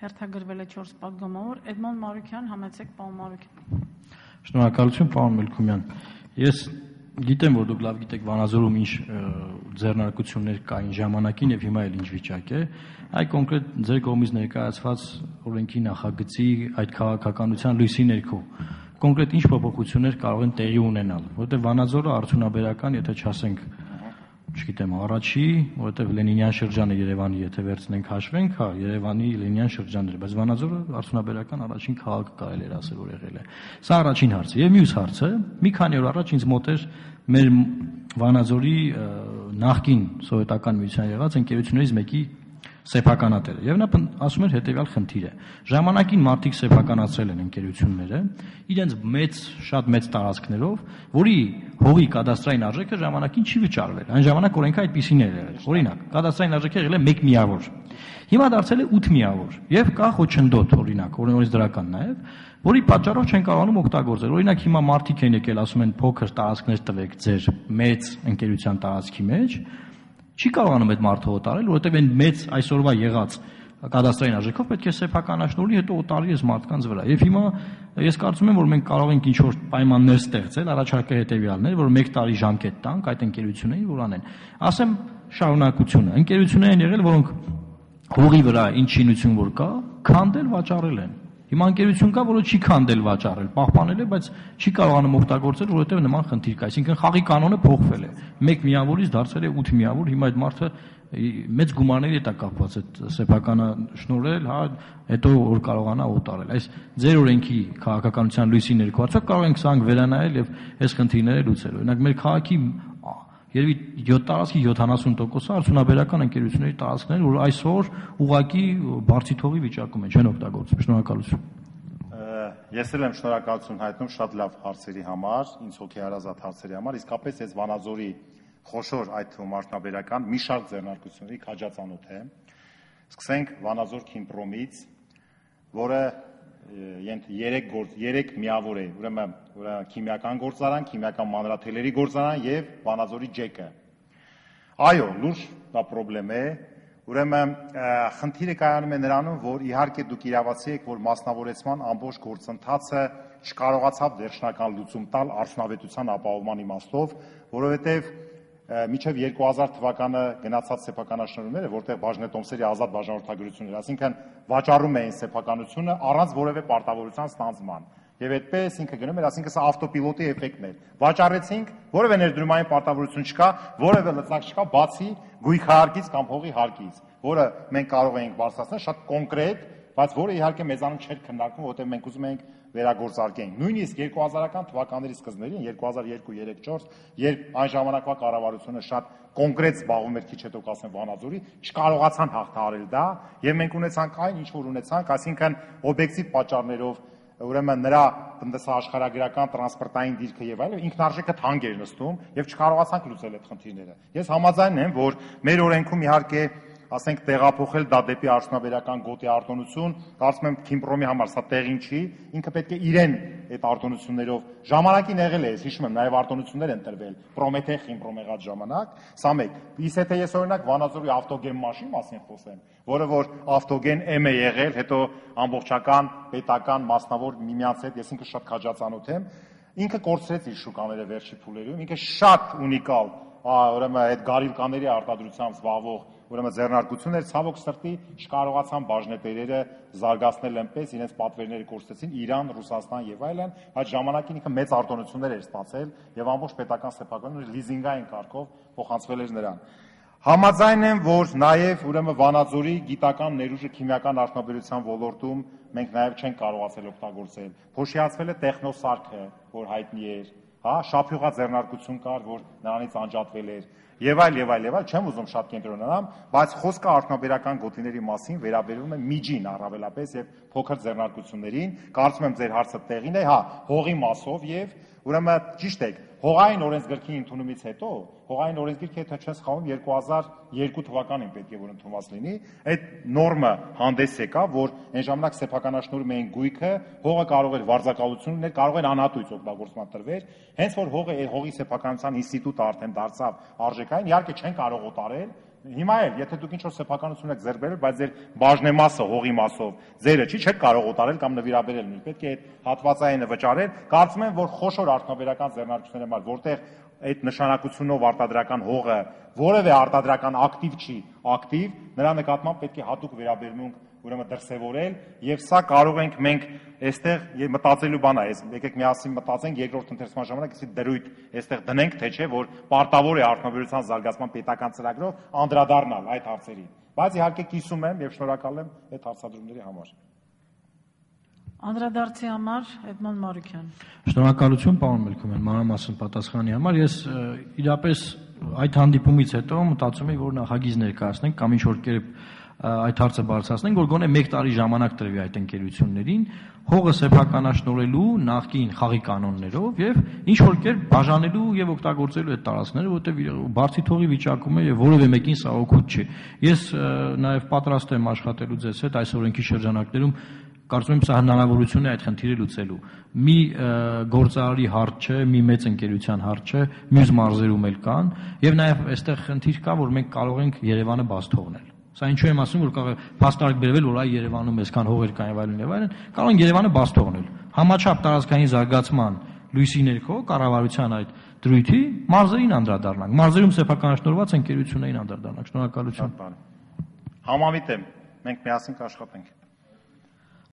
հերթագրվել է 4 պատգամավոր, Էդմոն Մարուքյան, համեցեք պարոն Մարուքյան։ Շնորհակալություն, պարոն Մելքումյան։ Ես գիտեմ, որ դուք լավ գիտեք Վանաձորում ինչ ձեռնարկություններ կային ժամանակին եւ հիմա էլ ինչ վիճակ է։ Այ կոնկրետ ձեր կողմից ներկայացված օրենքի նախագծի այդ քաղաքականության լույսի ներքո կոնկրետ ինչ փոփոխություններ կարող են տեղի ունենալ, որովհետեւ Վանաձորը արդյունաբերական, եթե չասենք, չգիտեմ, առաջի, որովհետև Լենինյան շրջանը Երևանի, եթե վերցնենք հաշվենք, հա, Երևանի Լենինյան շրջաններ, բայց Վանաձորը արդյունաբերական առաջին քաղաքը կարելի է ասել, որ եղել է։ Սա առաջին հարցը։ Եվ մյուս հարցը, մի քանի օր առաջ ինձ մոտ էր մեր Վանաձորի նախկին սովետական միության եղած ընկերություններից մեկի սեփականատերը։ Եվ նա ասում էր հետևյալ խնդիրը։ Ժամանակին մարդիկ սեփականացրել են ընկերությունները, իրենց շատ մեծ տարածքներով, որի հողի կադաստրային արժեքը ժամանակին չի վճարվել։ Այն ժամանակ օրենքը այդպիսին էր եղել։ Օրինակ, կադաստրային արժեքը եղել է 1 միավոր։ Հիմա դարձել է 8 միավոր։ Եվ կա խոչընդոտ, օրինակ, օրենքից դրական նաև, որի պատճառով չեն կարողանում օգտագործել։ Օրինակ հիմա մարդիկ են եկել, ասում են փոքր տարածքներ տվեք ձեր մեծ ընկերության տարածքի մեջ, չի կարողանում այդ մարդը օտարել, որովհետև այն մեծ այսօրվա եղած կադաստրային արժեքով պետք է սեփականաշնորհի, հետո օտարի այս մարդկանց վրա։ Եվ հիմա ես կարծում եմ, որ մենք կարող ենք ինչ-որ պայմաններ ստեղծել, առաջարկը հետևյալն է, որ 1 տարի ժամկետ տանք այդ ընկերություններին, որ անեն։ Ասեմ շարունակությունը։ Ընկերություններ են եղել, որոնք հողի վրա ինչ շինություն որ կա, քանդել վաճառել են։ Հիմա ընկերություն կա, որը չի քանդել վաճառել, պահպանել է, բայց չի կարողանում օգտագործել, որովհետև նման խնդիր կա։ Այսինքն խաղի կանոնը փոխվել է։ 1 միավորից դարձել է 8 միավոր, հիմա այդ մարդը մեծ գումարների հետ է կապված այդ սեփականը շնորհել, հա, հետո որ կարողանա օտարել։ Այս ձեր օրենքի քաղաքականության լույսի ներքո արդյոք կարող ենք սրանք վերանայել եւ այս խնդիրները լուծել։ Օրինակ մեր քաղաքի երևի 7 տարածքի 70%-ը արդյունաբերական ընկերությունների տարածքներ, որ այսօր ուղղակի բարձի թողի վիճակում են, չեն օգտագործում։ Շնորհակալություն։ Ես էլ եմ շնորհակալություն հայտնում շատ լավ հարցերի համար, ինձ հոգեհարազատ հարցերի համար, իսկապես ես Վանաձորի խոշոր այդ թվում արդյունաբերական մի շարք ձեռնարկությունների քաջածանոթ եմ։ Սկսենք Վանաձոր Քիմպրոմից, որը 3 միավոր է, ուրեմն քիմիական գործարան, քիմիական մանրաթելերի գործարան եւ Վանաձորի ջեկը։ Այո, լուրջ դա խնդրեմ է, ուրեմն խնդիրը կայանում է նրանում, որ իհարկե դուք իրավացի եք, որ մասնավորեցման ամբողջ գործընթացը չկարողացավ վերջնական լուծում տալ արդյունավետության ապահովման իմաստով, որովհետեւ մինչև 2000 թվականը գնացած սեփականաշնորհները, որտեղ բաժնետոմսերի ազատ բաժանորդագրություններ, այսինքն վաճառում էին սեփականությունը առանց որևէ պարտավորության ստանձնման։ Եվ այդպես ինքը գնում էր, այսինքն սա ավտոպիլոտի էֆեկտն էր։ Վաճառեցինք, որևէ ներդրումային պարտավորություն չկա, որևէ լծակ չկա, բացի գույքահարկից կամ հողի հարկից, որը մենք կարող էինք բարձրացնել շատ կոնկրետ, բայց որը իհարկե մեզանում չէր քննարկվում, որտեղ մենք ուզում էինք վերագործարկենք։ Նույնիսկ 2000-ական թվականների սկզբներին, 2002-2003-2004, երբ այն ժամանակվա կառավարությունը շատ կոնկրետ զբաղվում էր, քիչ հետո կասեմ Վանաձորի, չկարողացան հաղթահարել դա, եւ մենք ունեցանք այն, ինչ որ ունեցանք, այսինքն օբյեկտիվ պատճառներով, ուրեմն նրա տնտեսաաշխարհագրական տրանսպորտային դիրքը եւ այլն ինքնարժեքը թանկ էր նստում եւ չկարողացանք լուծել այդ խնդիրները։ Ես համաձայն եմ, որ մեր օրենքում իհարկե ասենք տեղափոխել դա դեպի արդյունաբերական գոտի արտոնություն, կարծում եմ Քիմպրոմի համար սա տեղին չի, ինքը պետք է իրեն այդ արտոնություններով ժամանակին եղել է, ես հիշում եմ, նաև արտոնություններ են տրվել, Պրոմեթեյ Քիմպրոմ եղած ժամանակ, սա մեկ։ Իսկ եթե ես օրինակ Վանաձորի ավտոգեն մաշին մասին խոսեմ, որը որ ավտոգեն M է եղել, հետո ամբողջական պետական մասնավոր միմյանց հետ, ես ինքը շատ քաջածանոթ եմ, ինքը կորցրեց իր շուկաները վերջի փուլերում, ինքը շատ ունիկալ, ուրեմն այդ գարիլկաների արտադրությամբ զբաղվող ուրեմն ձեռնարկություն էր, ցավոք սրտի չկարողացան բաժնետերերը զարգացնել այնպես, իրենց պատվերները կորցրեցին Իրան, Ռուսաստան եւ այլն, այդ ժամանակին ինքը մեծ արտոնություններ էր ստացել եւ ամբողջ պետական սեփականությունը լիզինգային կարգով փոխանցվել էր նրան։ Համաձայն եմ, որ նաև ուրեմն Վանաձորի գիտական ներուժը քիմիական արդյունաբերության ոլորտում մենք նաև չենք կարողացել օգտագործել։ Փոշիացվել է տեխնոսարքը, որ հայտնի էր, հա, շափյուղա ձեռնարկություն կար, որ նրանից անջատվել էր, եւ այլ, չեմ ուզում շատ կենտրոնանամ, բայց խոսքը արդյունաբերական գոտիների մասին վերաբերում է միջին առավելապես եւ փոքր ձեռնարկություններին, կարծում եմ ձեր հարցը տեղին է, հա, հողի մասով եւ ուրեմն ճիշտ եք, հողային օրենսգրքի ընդունումից հետո, հողային օրենսգիրքը եթե չես սխալվում 2002 թվականին պետք է որ ընդունված լինի, այդ նորմը հանդես եկավ, որ այն ժամանակ սեփականաշնորհում էին գույքը, հողը կարող էր վարձակալություն ուներ, կարող էր անհատույց օգտագործման տրվեր, հենց որ հողի սեփականության ինստիտուտը արդեն դարձավ արժեքային, իհարկե չեն կարող օտարել, Հիմա էլ, եթե դուք ինչ-որ սեփականություն եք ձեռք բերել, բայց ձեր բաժնեմասը հողի մասով ձերը չի, չեք կարող օտարել կամ նվիրաբերել, պետք է այդ հատվածայինը վճարել։ Կարծում եմ, որ խոշոր արդյունաբերական ձեռնարկությունների համար, որտեղ այդ նշանակությունով արտադրական հողը որևէ արտադրական ակտիվ չի, ակտիվ, նրա նկատմամբ պետք է հատուկ վերաբերմունք ուրեմն դրսևորել, եւ սա կարող ենք մենք այստեղ մտածելու բան է, եկեք միասին մտածենք երկրորդ ընթերցման ժամանակ էսի դրույթ այստեղ դնենք, թե չէ, որ պարտավոր է արդյունաբերության զարգացման պետական ծրագրով անդրադառնալ այդ հարցերին։ Բայց իհարկե կիսում եմ եւ շնորհակալ եմ այդ հարցադրումների համար։ Անդրադարձի համար Էդմոն Մարուկյան։ Շնորհակալություն, պարոն Մելքոմյան, մանրամասն պատասխանի համար։ Ես իրապես այդ հանդիպումից հետո մտածում եմ, որ նախագիծ ներկայացնենք կամ ինչ-որ կերպ այդ հարցը բարձրացնենք, որ գոնե 1 տարի ժամանակ տրվի այդ ընկերություններին հողը սեփականաշնորհելու նախկին խաղի կանոններով եւ ինչ-որ կերպ բաժանելու եւ օգտագործելու այդ տարածքները, որտեղ բարձի թողի վիճակում է եւ որևէ մեկին սա օգուտ չի։ Ես նաեւ պատրաստ եմ աշխատելու ձեզ հետ այս օրենքի շրջանակներում կարծում եմ սա հնարավորություն է այդ խնդիրը լուծելու։ Մի գործարարի հարց չէ, մի մեծ ընկերության հարց չէ, մյուս մարզերում էլ կան եւ նաեւ այստեղ խնդիր կա, որ մենք կարող ենք Երևանը բաց թողնել։ Սա ինչու եմ ասում, որ կարող է փաստարկ բերվել, որ այ Երևանում այսքան հողեր կան եւ այլն, կարող են Երևանը բաց թողնել։ Համաչափ տարածքային զարգացման լույսի ներքո կառավարության այդ դրույթի մարզերին անդրադառնանք։ Մարզերում սեփականաշնորհված ընկերություններին անդրադառնանք։ Շնորհակալություն։ Համամիտ եմ, մենք միասին կաշխատենք։